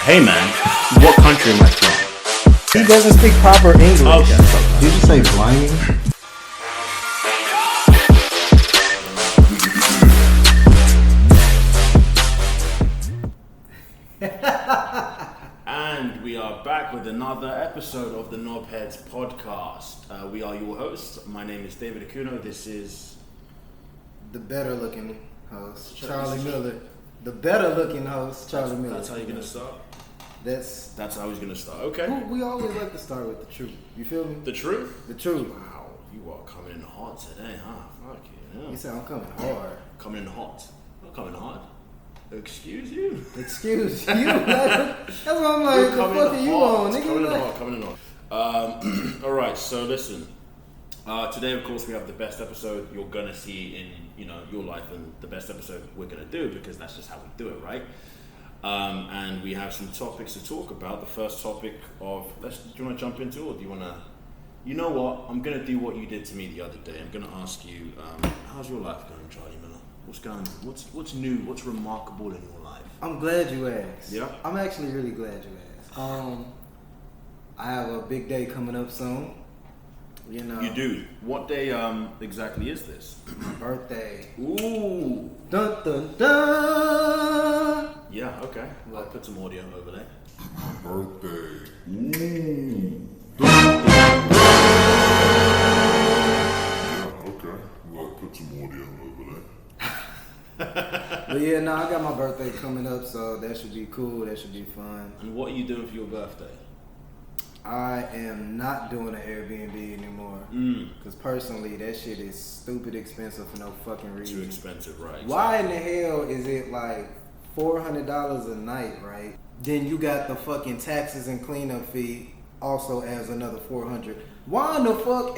Hey man, what country am I from? He doesn't speak proper English. Okay. Did you say blimey? And we are back with another episode of the Knobheads podcast. We are your hosts. My name is David Ekunno. This is The better looking host, Charlie Miller. The better looking host, Charlie Miller. That's how you're gonna start. That's how he's gonna start. Okay. We always like to start with the truth. You feel me? The truth. The truth. Wow, you are coming in hot today, huh? Fuck you. Yeah. You said I'm coming hard. Coming in hot. Not coming hard. Excuse you. Excuse you. That's what I'm like. The fuck are you on, nigga? Coming in hot. All right. So listen. Today, of course, we have the best episode you're gonna see in your life, and the best episode we're gonna do because that's just how we do it, right? And we have some topics to talk about. The first topic of do you want to jump into, or do you want to? You know what? I'm gonna do what you did to me the other day. I'm gonna ask you, how's your life going, Charlie Miller? What's going on? What's new? What's remarkable in your life? I'm glad you asked. Yeah. I'm actually really glad you asked. I have a big day coming up soon. You know. You do. What day exactly is this? My birthday. Ooh. Dun dun dun. Yeah. Okay. I'll put some audio over there. Birthday. Ooh. Yeah, okay. Well, put some audio over there. But yeah, no, I got my birthday coming up, so that should be cool. That should be fun. And what are you doing for your birthday? I am not doing an Airbnb anymore. Because personally, that shit is stupid expensive for no fucking reason. Too expensive, right? Why in the hell is it like $400 a night, right? Then you got the fucking taxes and cleanup fee also as another $400. Why in the fuck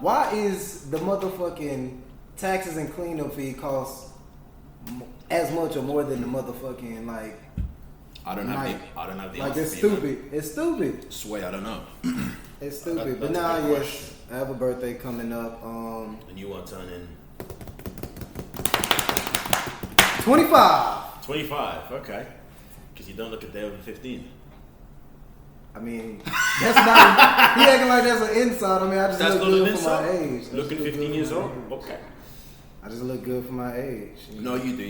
why is the motherfucking taxes and cleanup fee cost as much or more than the motherfucking like I don't have the like answer it's for you, stupid. man. It's stupid. Sway, I don't know. It's stupid. That's But a now, good yes, question. I have a birthday coming up. And you are turning 25. 25. Okay. Because you don't look a day over 15. I mean, that's not. He acting like that's an insult. I mean, I just That's look not an good for my insult? age. I Looking just look 15 good years for my old? age. Okay. I just look good for my age. No, you do.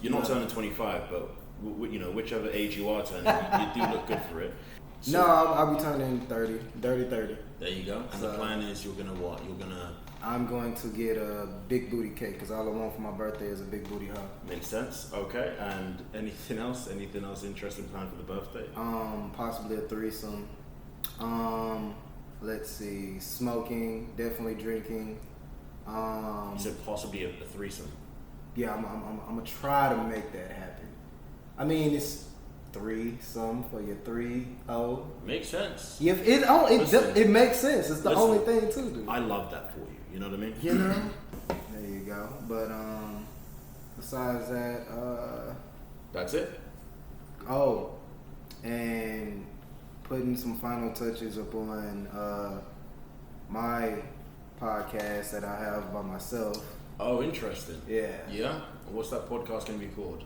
You're not turning 25, but whichever age you are turning, you do look good for it. So, No, I'll be turning 30. 30. There you go. And the plan is you're going to what? I'm going to get a big booty cake because all I want for my birthday is a big booty hug. Makes sense. Okay. And anything else? Anything else interesting planned for the birthday? Possibly a threesome. Let's see. Smoking, definitely drinking. You said possibly a threesome. Yeah, I'm gonna try to make that happen. I mean, it's threesome for your 3-0. Makes sense. Yeah, it makes sense. It's the Listen, only thing to do. I love that for you. You know what I mean? You know? There you go. But besides that, That's it. oh, and putting some final touches upon my podcast that I have by myself. Oh, interesting. Yeah. Yeah? What's that podcast going to be called?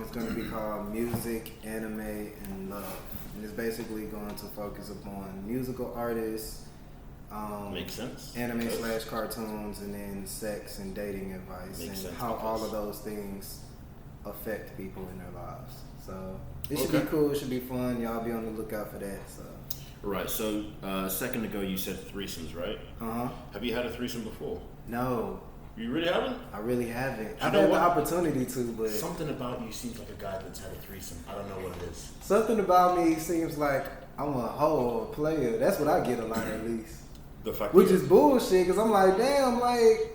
It's going to be called Music, Anime, and Love. And it's basically going to focus upon musical artists, Makes sense. anime / cartoons, and then sex and dating advice, Makes and sense how all because- of those things affect people in their lives. So it should Okay. be cool. It should be fun. Y'all be on the lookout for that. So Right, so a second ago you said threesomes, right? Have you had a threesome before? no, You really haven't? I really haven't. I've know had what? the opportunity to, but Something about you seems like a guy that's had a threesome. I don't know what it is. something about me seems like I'm a hoe or a player. That's what I get a lot, at least. The fact Which that is bullshit, because I'm like, damn, like,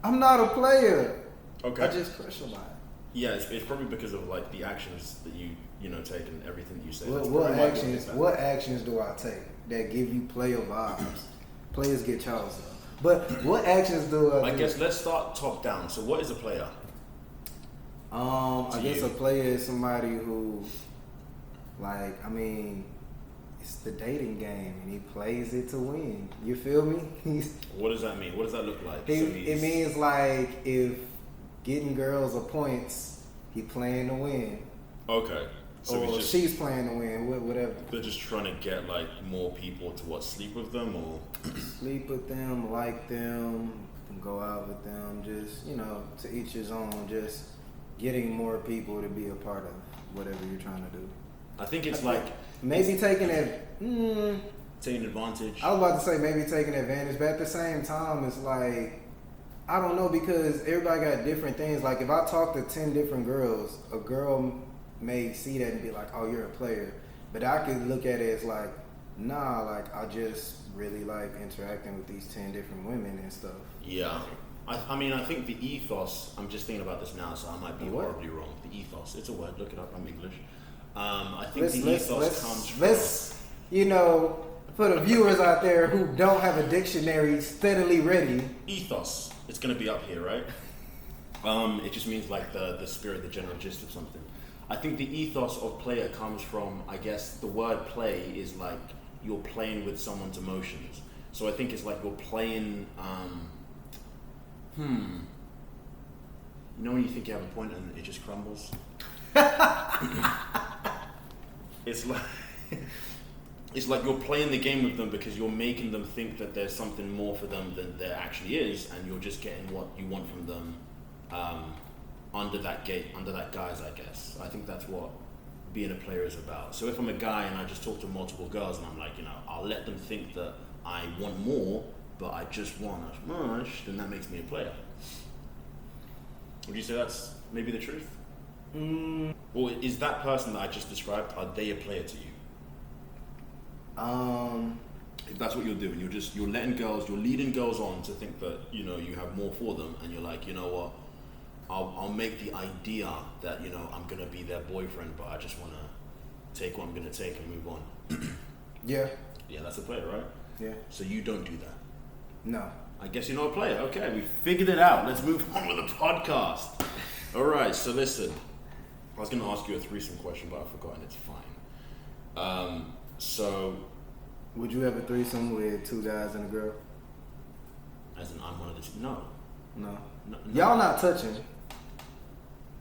I'm not a player. okay. I just crush a lot. Yeah, it's probably because of like the actions that you take and everything you say. That's What probably why you actions? get that. What actions do I take that give you player vibes? Players get chosen. But what actions do I I do? guess let's start top down. So what is a player? I guess you. a player is somebody who, like, I mean, it's the dating game, and he plays it to win. You feel me? What does that mean? What does that look like? It means like if getting girls are points, he playing to win. Okay. So or just, she's playing to win, whatever. they're just trying to get like more people to sleep with them, or Sleep with them, like them, go out with them, just, to each his own, just getting more people to be a part of whatever you're trying to do. I think it's maybe taking it. taking advantage. I was about to say maybe taking advantage, but at the same time, it's like, I don't know, because everybody got different things. Like, if I talk to 10 different girls, a girl may see that and be like, oh, you're a player. But I could look at it as like, nah, like, I just really like interacting with these 10 different women and stuff. Yeah. I mean, I think the ethos, I'm just thinking about this now, so I might be The what? horribly wrong. The ethos, it's a word, look it up, I'm English. I think the Let's ethos comes from... let's, for the viewers out there who don't have a dictionary steadily ready. Ethos, it's going to be up here, right? It just means like the spirit, the general gist of something. I think the ethos of player comes from, I guess, the word play is like you're playing with someone's emotions. So I think it's like you're playing... You know when you think you have a point and it just crumbles? It's like you're playing the game with them because you're making them think that there's something more for them than there actually is, and you're just getting what you want from them under that guise, I guess. I think that's what being a player is about. So if I'm a guy and I just talk to multiple girls and I'm like, I'll let them think that I want more, but I just want as much, then that makes me a player. Would you say that's maybe the truth? Or is that person that I just described, are they a player to you? If that's what you're doing, you're leading girls on to think that, you have more for them, and you're like, you know what, I'll make the idea that, I'm gonna be their boyfriend, but I just wanna take what I'm gonna take and move on. Yeah. Yeah, that's a player, right? Yeah. So you don't do that? No. I guess you're not a player. Okay, we figured it out. Let's move on with the podcast. All right, so listen. I was going to ask you a threesome question, but I've forgotten. It's fine. So... Would you have a threesome with 2 guys and a girl? As in, I'm one of the two? No. No. No. Y'all not touching?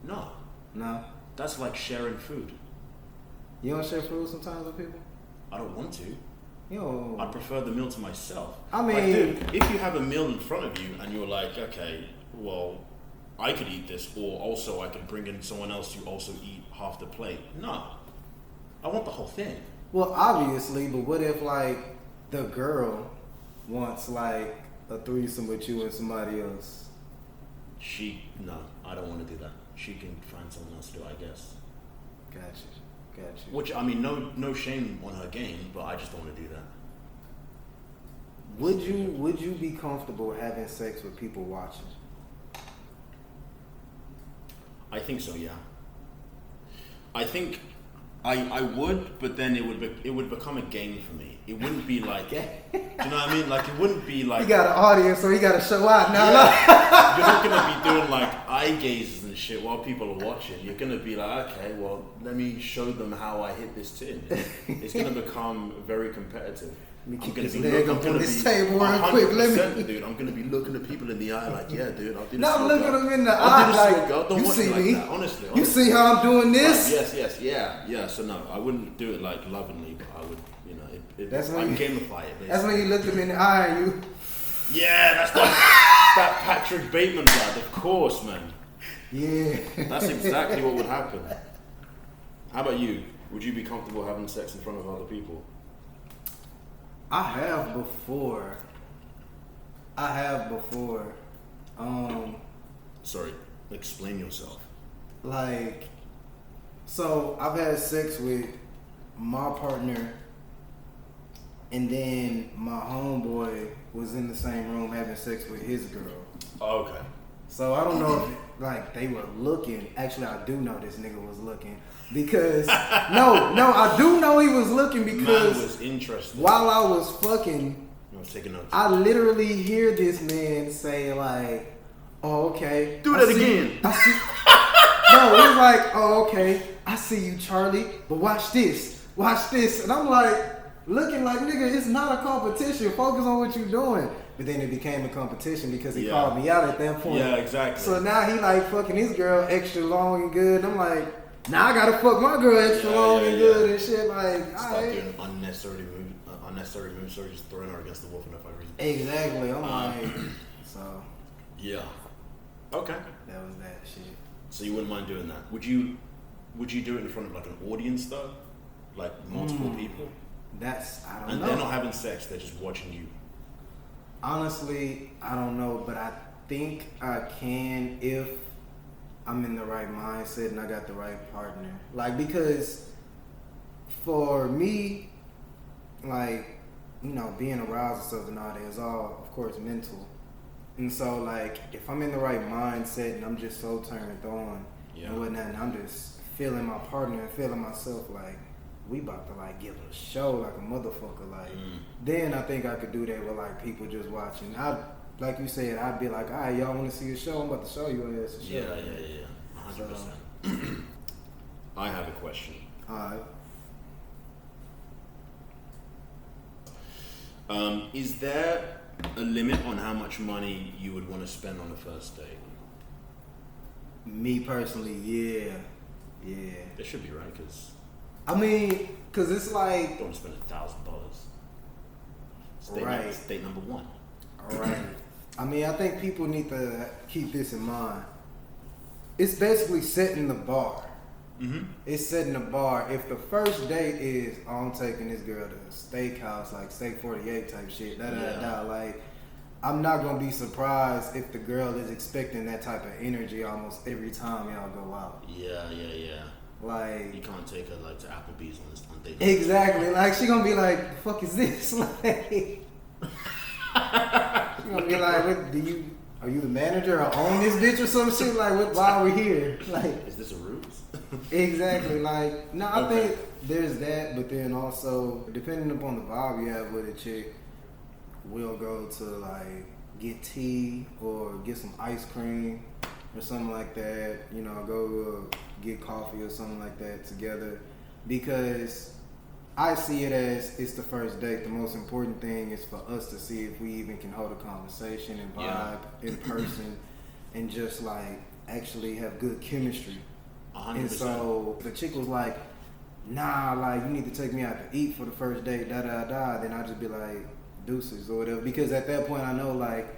No. No. That's like sharing food. You don't share food sometimes with people? I don't want to. Yo. I prefer the meal to myself. I mean... Like, dude, if you have a meal in front of you and you're like, okay, well, I could eat this, or also I could bring in someone else to also eat half the plate. No. I want the whole thing. Well, obviously, but what if, like, the girl wants, like, a threesome with you and somebody else? No, I don't want to do that. She can find someone else to do it, I guess. Gotcha. Which, I mean, no shame on her game, but I just don't want to do that. Would you be comfortable having sex with people watching? I think so, yeah. I think I would, but then it would become a game for me. It wouldn't be like, do you know what I mean? Like, it wouldn't be like... You got an audience, so you got to show out now. Yeah. You're not going to be doing like eye gazes and shit while people are watching. You're going to be like, okay, well, let me show them how I hit this tin. It's going to become very competitive. Let me keep this leg up on this table real quick. Dude, I'm going to be looking at people in the eye like, yeah, dude, I'll do this. Not looking them in the eye like, don't you see like me? That, honestly. You see how I'm doing this? Yes, yeah. So no, I wouldn't do it like lovingly, but I would, I'd gamify it. Basically. That's when you look them in the eye and you... Yeah, that's that Patrick Bateman blood, of course, man. Yeah. That's exactly what would happen. How about you? Would you be comfortable having sex in front of other people? I have before. Sorry, explain yourself. Like, so I've had sex with my partner, and then my homeboy was in the same room having sex with his girl. Oh, okay. So I don't know if like they were looking. Actually, I do know this nigga was looking because no, I do know he was looking because man was interested. While I was fucking, I was taking notes. I literally hear this man say like, "Oh, okay, do that again." I see. No, it was like, "Oh, okay, I see you, Charlie, but watch this, and I'm like. Looking like, nigga, it's not a competition. Focus on what you're doing. But then it became a competition because he called me out at that point. Yeah, exactly. So now he like fucking his girl extra long and good. I'm like, now I gotta fuck my girl extra long and good and shit. Start doing unnecessary moves, so just throwing her against the wall for no fucking reason. Exactly. I'm like, so. Yeah. Okay. That was that shit. So you wouldn't mind doing that? Would you do it in front of like an audience though, like multiple people? I don't know. And they're not having sex; they're just watching you. Honestly, I don't know, but I think I can if I'm in the right mindset and I got the right partner. Like, because for me, like, you know, being aroused and stuff and all that is all, of course, mental. And so, like, if I'm in the right mindset and I'm just so turned on and whatnot, and I'm just feeling my partner and feeling myself, like, we about to, like, give a show like a motherfucker, like, then I think I could do that with, like, people just watching. Like you said, I'd be like, all right, y'all want to see a show? I'm about to show you ass a show. Yeah. 100%. I have a question. All right. Is there a limit on how much money you would want to spend on a first date? Me personally, yeah. There should be, right? Because I mean, cause it's like don't spend $1,000. Right. Date number one. All right. I mean, I think people need to keep this in mind. It's basically setting the bar. Mm-hmm. It's setting the bar. If the first date is, oh, I'm taking this girl to a steakhouse, like Steak 48 type shit, like, I'm not gonna be surprised if the girl is expecting that type of energy almost every time y'all go out. Yeah. Like, you can't take her like to Applebee's on date. Exactly. Like, she gonna be like, the fuck is this? Like, she gonna be like, what, are you the manager or own this bitch or some shit? Like, why are we here? Like, is this a ruse? Exactly. Like, no, I think there's that, but then also, depending upon the vibe you have with a chick, we'll go to like get tea or get some ice cream or something like that. You know, go get coffee or something like that together, because I see it as it's the first date. The most important thing is for us to see if we even can hold a conversation and vibe in person and just like actually have good chemistry. 100%. And so if the chick was like, nah, like, you need to take me out to eat for the first date, then I'd just be like, deuces or whatever. Because at that point I know, like,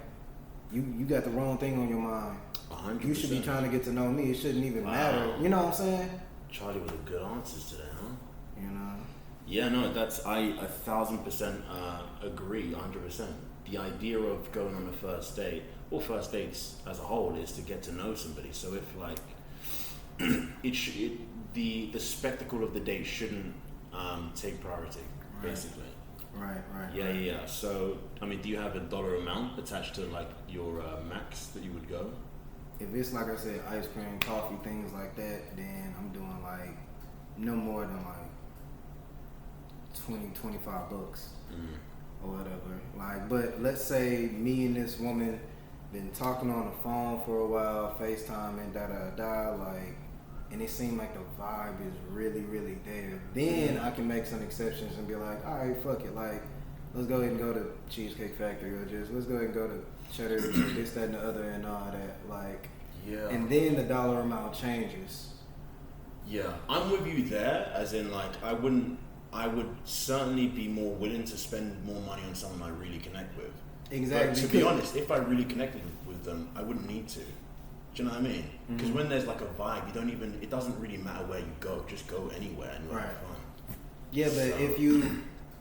you got the wrong thing on your mind. 100%. You should be trying to get to know me. It shouldn't even matter. You know what I'm saying? Charlie with the good answers today, huh? You know? Yeah, no, I 1,000% agree, 100%. The idea of going on a first date, or first dates as a whole, is to get to know somebody. So if like the spectacle of the date shouldn't take priority, basically. Right. Yeah. So, I mean, do you have a dollar amount attached to like your max that you would go? If it's like I said, ice cream, coffee, things like that, then I'm doing like no more than like $20-25 or whatever. Like, but let's say me and this woman been talking on the phone for a while, FaceTime and like, and it seemed like the vibe is really, really there. Then I can make some exceptions and be like, all right, fuck it. Like, let's go ahead and go to Cheesecake Factory, or just let's go ahead and go to Cheddar, this, that, and the other, and all that. Like, and then the dollar amount changes. Yeah, I'm with you there. As in, like, I would certainly be more willing to spend more money on someone I really connect with. Exactly. But to be honest, if I really connected with them, I wouldn't need to. Do you know what I mean? Because when there's like a vibe, it doesn't really matter where you go. Just go anywhere and you'll have fun. Yeah, but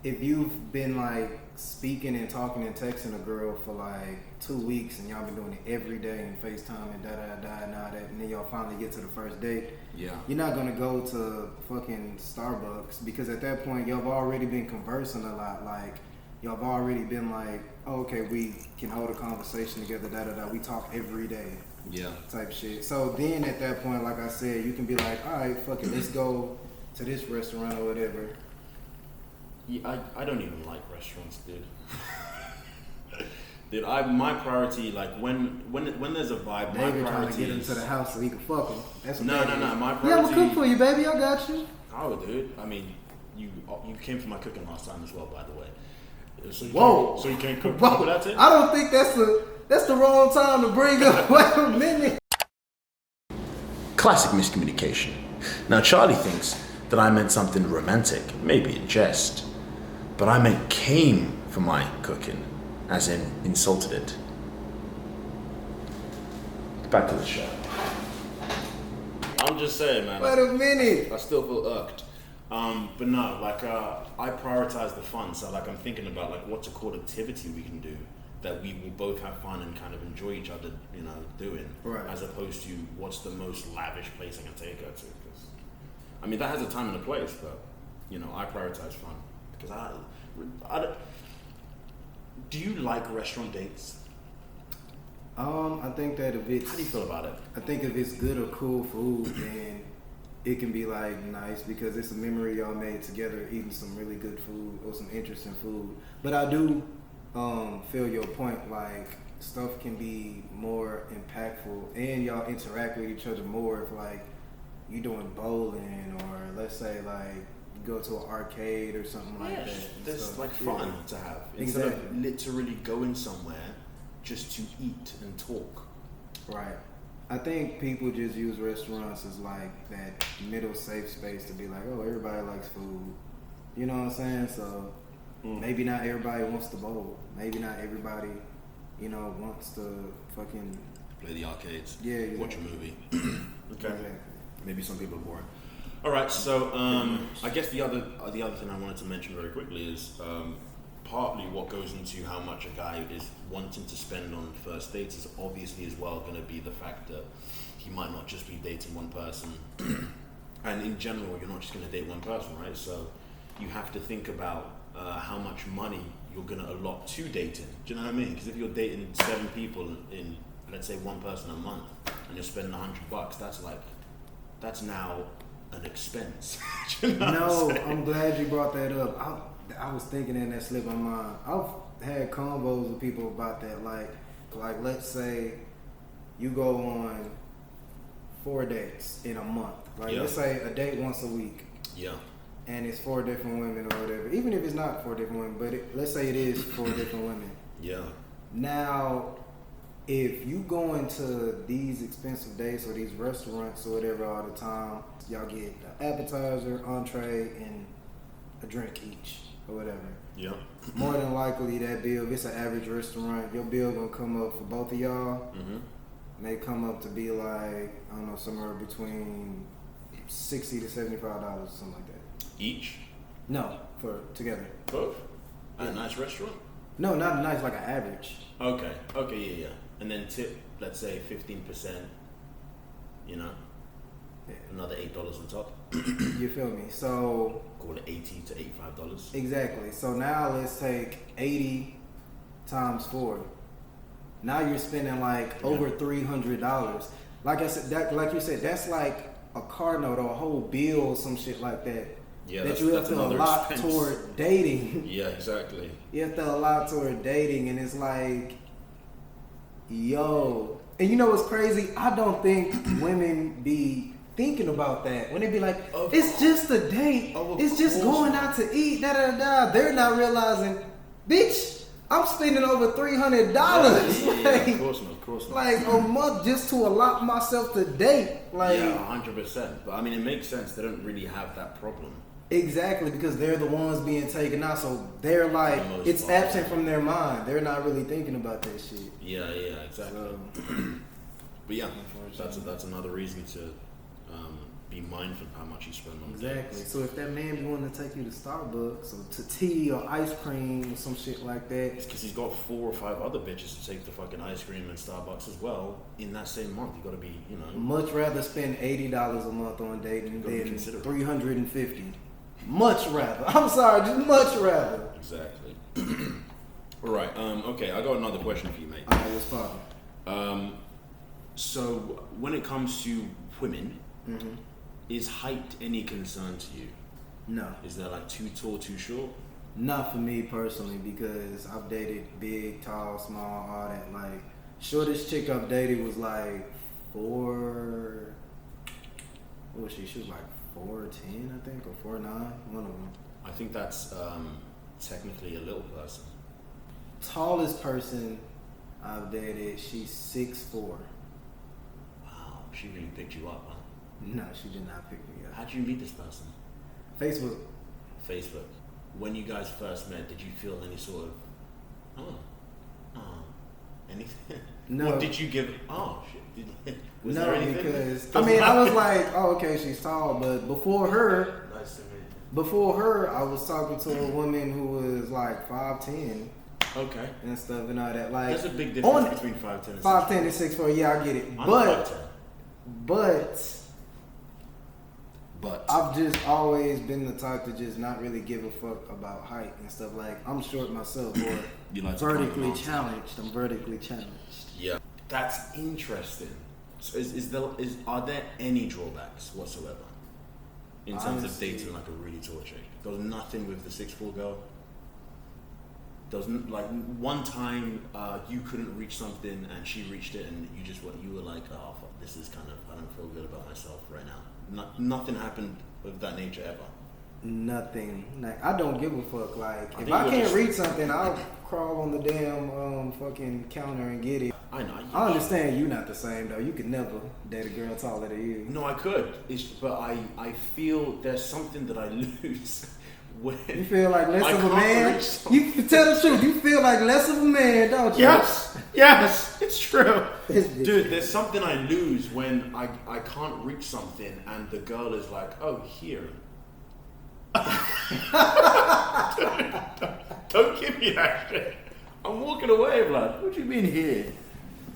if you've been like speaking and talking and texting a girl for like 2 weeks and y'all been doing it every day and FaceTime and and all that, and then y'all finally get to the first date, you're not gonna go to fucking Starbucks, because at that point y'all have already been conversing a lot. Like, y'all have already been like, oh, okay, we can hold a conversation together, we talk every day. Yeah. Type shit. So then at that point, like I said, you can be like, all right, fuck it, let's go to this restaurant or whatever. Yeah, I don't even like restaurants, dude. Dude, my priority, like when there's a vibe, my priority trying to get into the house so he can fuck him. That's what no. My priority. Yeah, I'm gonna cook for you, baby. I got you. Oh, dude. I mean, you came for my cooking last time as well, by the way. So you can't cook. Whoa. That's it. I don't think that's the wrong time to bring up. Wait a minute. Classic miscommunication. Now, Charlie thinks that I meant something romantic, maybe in jest. But I meant came for my cooking, as in insulted it. Back to the show. I'm just saying, man. Wait a minute. I still feel irked. But no, like, I prioritize the fun. So, like, I'm thinking about, like, what's a cool activity we can do that we will both have fun and kind of enjoy each other, you know, doing. Right. As opposed to what's the most lavish place I can take her to. Because, I mean, that has a time and a place, but, you know, I prioritize fun. Because do you like restaurant dates? I think that if it's... How do you feel about it? I think if it's good or cool food, then it can be like nice because it's a memory y'all made together eating some really good food or some interesting food. But I do feel your point, like stuff can be more impactful and y'all interact with each other more if like you doing bowling or let's say like you go to an arcade or something like that. There's stuff. like fun to have instead of literally going somewhere just to eat and talk. Right. I think people just use restaurants as like that middle safe space to be like, oh, everybody likes food. You know what I'm saying? So maybe not everybody wants to bowl. Maybe not everybody, you know, wants to fucking play the arcades. Yeah. Watch a movie. Okay. Exactly. Maybe some people are boring. All right. So I guess the other thing I wanted to mention very quickly is partly what goes into how much a guy is wanting to spend on first dates is obviously as well going to be the fact that he might not just be dating one person. And in general, you're not just going to date one person, right? So you have to think about how much money you're going to allot to dating. Do you know what I mean? Because if you're dating 7 people in, let's say, one person a month, and you're spending $100, that's now an expense. You know No, I'm glad you brought that up. I was thinking in that slip of my mind. I've had convos with people about that. Like let's say you go on 4 dates in a month. Like let's say a date once a week. Yeah. And it's 4 different women or whatever. Even if it's not 4 different women, but let's say it is 4 different women. Yeah. Now, if you go into these expensive dates or these restaurants or whatever all the time, y'all get an appetizer, entree, and a drink each. Or whatever. Yeah. More than likely that bill, if it's an average restaurant, your bill gonna come up for both of y'all. May come up to be like, I don't know, somewhere between $60 to $75 or something like that. Each? No, for together. Both? At a nice restaurant? No, not nice, like an average. Okay, yeah. And then tip, let's say 15%, you know? Yeah. Another $8 on top. You feel me? So call it $80 to $85. Exactly. So now let's take 80 times 4. Now you're spending like over $300. Like I said, like you said, that's like a car note or a whole bill or some shit like that. Yeah, that you have to allot toward dating. Yeah, exactly. You have to allot toward dating, and it's like, yo. And you know what's crazy? I don't think women be thinking about that when they be like, it's just a date, it's just going out to eat, They're not realizing, bitch, I'm spending over $300 like, of course not. Like a month just to allot myself to date. Like, yeah, 100%. But I mean, it makes sense. They don't really have that problem. Exactly, because they're the ones being taken out, so they're like, it's absent from their mind. They're not really thinking about that shit. Yeah, exactly. But yeah, that's another reason to be mindful of how much you spend on Exactly. dates. So if that man be wanting to take you to Starbucks or to tea or ice cream or some shit like that, it's because he's got 4 or 5 other bitches to take to fucking ice cream and Starbucks as well in that same month. You got to be, you know. Much rather spend $80 a month on dating than $350. Much rather. I'm sorry, just much rather. Exactly. All right. Okay, I got another question for you, mate. All right, what's poppin'? So when it comes to women, is height any concern to you? No. Is there like too tall, too short? Not for me personally, because I've dated big, tall, small, all that. Like, shortest chick I've dated was like 4. What was she? She was like 4'10", I think, or 4'9", one of them. I think that's technically a little person. Tallest person I've dated, she's 6'4". Wow, she really picked you up, huh? No, she did not pick me up. How'd you meet this person? Facebook. Facebook. When you guys first met, did you feel any sort of, anything? No. What did you give? Oh shit! Was no, there anything? because I mean, I was like, oh, okay, she's tall, but before her, Nice to meet you. before her, I was talking to a woman who was like 5'10" Okay. and stuff and all that. Like, There's a big difference between 5'10" and 5'10" and 6'4". Yeah, I get it, I'm but 5'10". But I've just always been the type to just not really give a fuck about height and stuff. Like, I'm short myself, or you like to vertically climb challenged. I'm vertically challenged. yeah, that's interesting. So are there any drawbacks whatsoever in terms of Honestly, dating like a really tall chick? There was nothing with the 6'4" girl. There was like one time you couldn't reach something and she reached it and you were like, oh fuck, this is kind of, I don't feel good about myself right now. Nothing happened of that nature ever. Nothing. Like, I don't give a fuck. Like, if think I you're can't just- read something, I'll crawl on the damn fucking counter and get it. I know. I understand you not the same though. You could never date a girl taller than you. No, I could. But I feel there's something that I lose when You feel like less I of a can't man. reach something. You tell the truth. You feel like less of a man, don't you? Yes, it's true. This bitch. Dude, there's something I lose when I can't reach something and the girl is like, oh, here. Don't give me that shit. I'm walking away, blood. What do you mean here?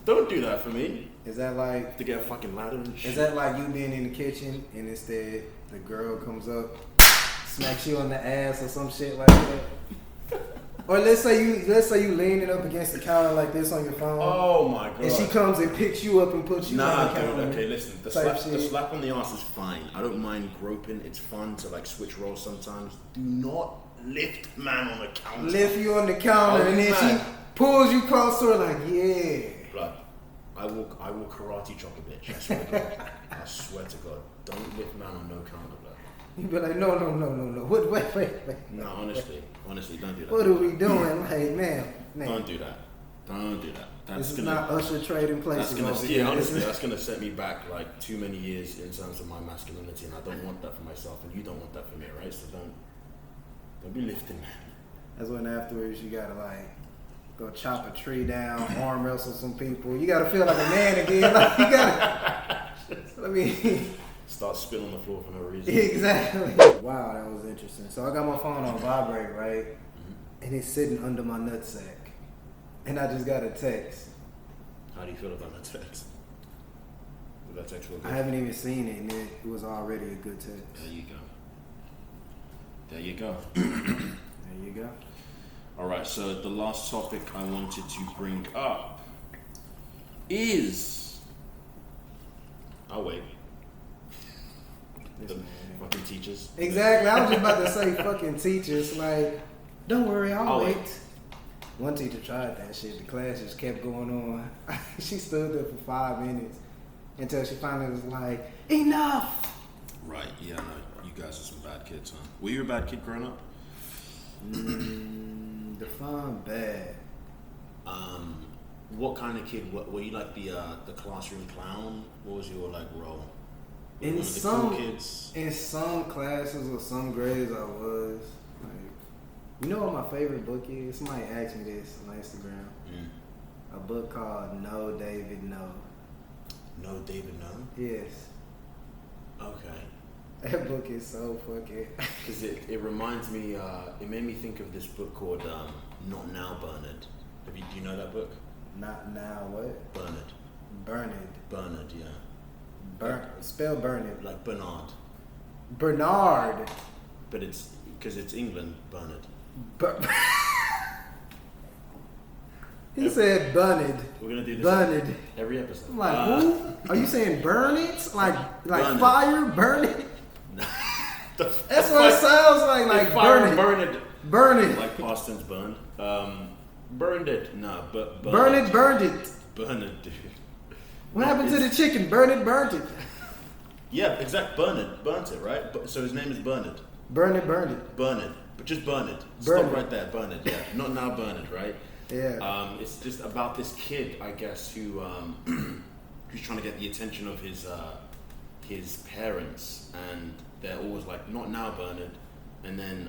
Don't do that for me. Is that like? To get a fucking ladder and shit. Is that like you being in the kitchen and instead the girl comes up, smacks you on the ass or some shit like that? Or let's say you leaning up against the counter like this on your phone. Oh my god. And she comes and picks you up and puts you on Nah, the dude, counter. okay, listen. The type slap, shit. the slap on the ass is fine. I don't mind groping. It's fun to like switch roles sometimes. Do not lift man on the counter. Lift you on the counter Oh, and then man. she pulls you close to her like, yeah. Blood. I will karate chop a bitch. I swear to God. I swear to God. Don't lift man on no counter, blood. You be like, no. Wait. No, honestly, don't do that. What are we doing? Like, man. Don't do that. Don't do that. This is not Usher trading places. That's gonna, over yeah, here. honestly, that's gonna set me back like too many years in terms of my masculinity, and I don't want that for myself, and you don't want that for me, right? So don't be lifting, man. That's when afterwards you gotta like go chop a tree down, arm wrestle some people. You gotta feel like a man again. Like, you gotta. Let me. Start spitting on the floor for no reason. Exactly. Wow, that was interesting. So I got my phone on vibrate, right? And it's sitting under my nutsack. And I just got a text. How do you feel about that text? Did that text feel I good? haven't even seen it, and it was already a good text. There you go. There you go. There you go. All right. So the last topic I wanted to bring up is. I'll wait. This The man. fucking teachers. Exactly. I was just about to say fucking teachers. Like, don't worry, I'll wait. One teacher tried that shit. The class just kept going on. She stood there for 5 minutes until she finally was like, enough! Right. Yeah. No. You guys are some bad kids, huh? Were you a bad kid growing up? Define bad. What kind of kid? Were you like the classroom clown? What was your like role? Were you In one of the some cool kids? in some classes or some grades I was. Like, you know what my favorite book is? Somebody asked me this on Instagram. A book called No David No. No, David, no. Yes. Okay. That book is so fucking Because it reminds me. It made me think of this book called Not Now, Bernard. Do you know that book? not now what? Bernard. Bernard. Yeah. Spell Bernard. Like Bernard. Bernard. But it's because it's England, Bernard. He said Bernard. We're gonna do this Bernard. every episode. I'm like, who? Are you saying burn it? Like Bernard. fire? Burn it? The- That's what it sounds like. Like fire burn it. Bernard. Burn it. Like past tense burned. Burned it. No, but Burn it, burned it. Bernard, dude. What No, happened to the it's- chicken? Burn it, burnt it. Yeah, exact. Bernard burnt it, right? So his name is Bernard. Burn it, burned it. Bernard, but just Bernard. Bernard. Stop right there, Bernard. Yeah, not now Bernard, right? Yeah. It's just about this kid, I guess, who who's trying to get the attention of his his parents, and they're always like, "Not now, Bernard," and then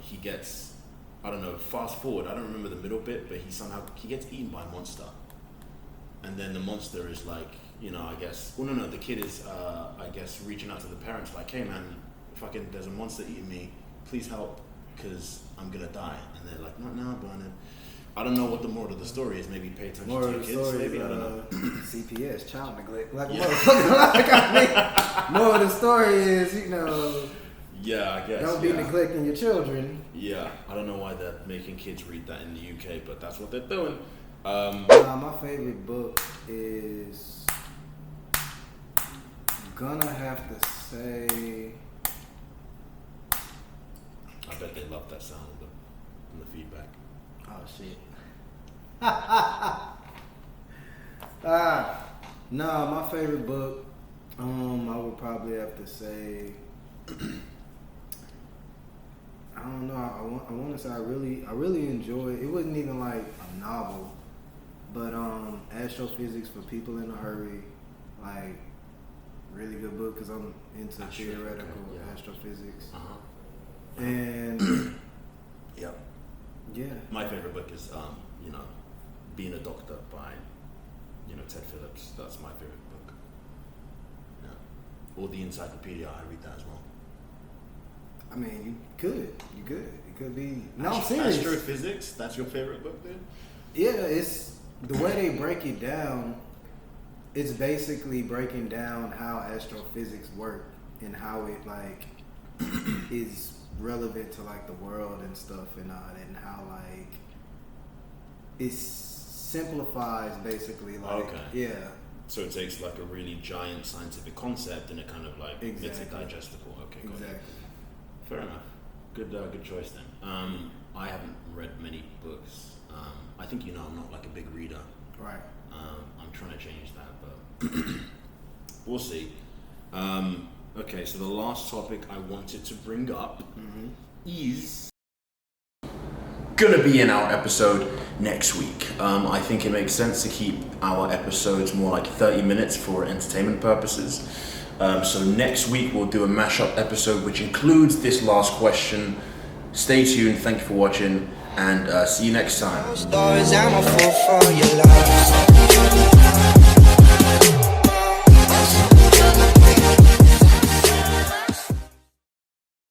he gets, I don't know, fast forward, I don't remember the middle bit, but he gets eaten by a monster, and then the monster is like, you know, I guess, well, no, the kid is, I guess, reaching out to the parents like, "Hey man, there's a monster eating me, please help, because I'm gonna die," and they're like, "Not now, Bernard." I don't know what the moral of the story is. Maybe pay attention to your kids. Maybe I don't know. CPS, child neglect, like a Yeah. motherfucker. Like I mean, moral of the story is, you know, Yeah, I guess. don't be neglecting your children. Yeah, I don't know why they're making kids read that in the UK, but that's what they're doing. My favorite book is gonna have to say. I bet they love that sound in the feedback. Oh shit. No, my favorite book, I would probably have to say, I don't know. I want to say I really enjoyed. It wasn't even like a novel, but Astrophysics for People in a Hurry, like really good book because I'm into theoretical astrophysics. And Yep. yeah, My favorite book is Being a Doctor by Ted Phillips. That's my favorite book. Yeah. Or the Encyclopedia. I read that as well. I mean, you could. It could be. No, I'm serious. Astrophysics. That's your favorite book, then? Yeah, it's the way they break it down. It's basically breaking down how astrophysics work and how it like is relevant to like the world and stuff and how like it simplifies basically like So it takes like a really giant scientific concept and it kind of like makes it digestible. Okay, got it. Fair enough. Good choice then. I haven't read many books. I think I'm not like a big reader. Right. I'm trying to change that, but we'll see. Okay, so the last topic I wanted to bring up is gonna be in our episode next week. I think it makes sense to keep our episodes more like 30 minutes for entertainment purposes. So next week we'll do a mashup episode which includes this last question. Stay tuned, thank you for watching, and see you next time.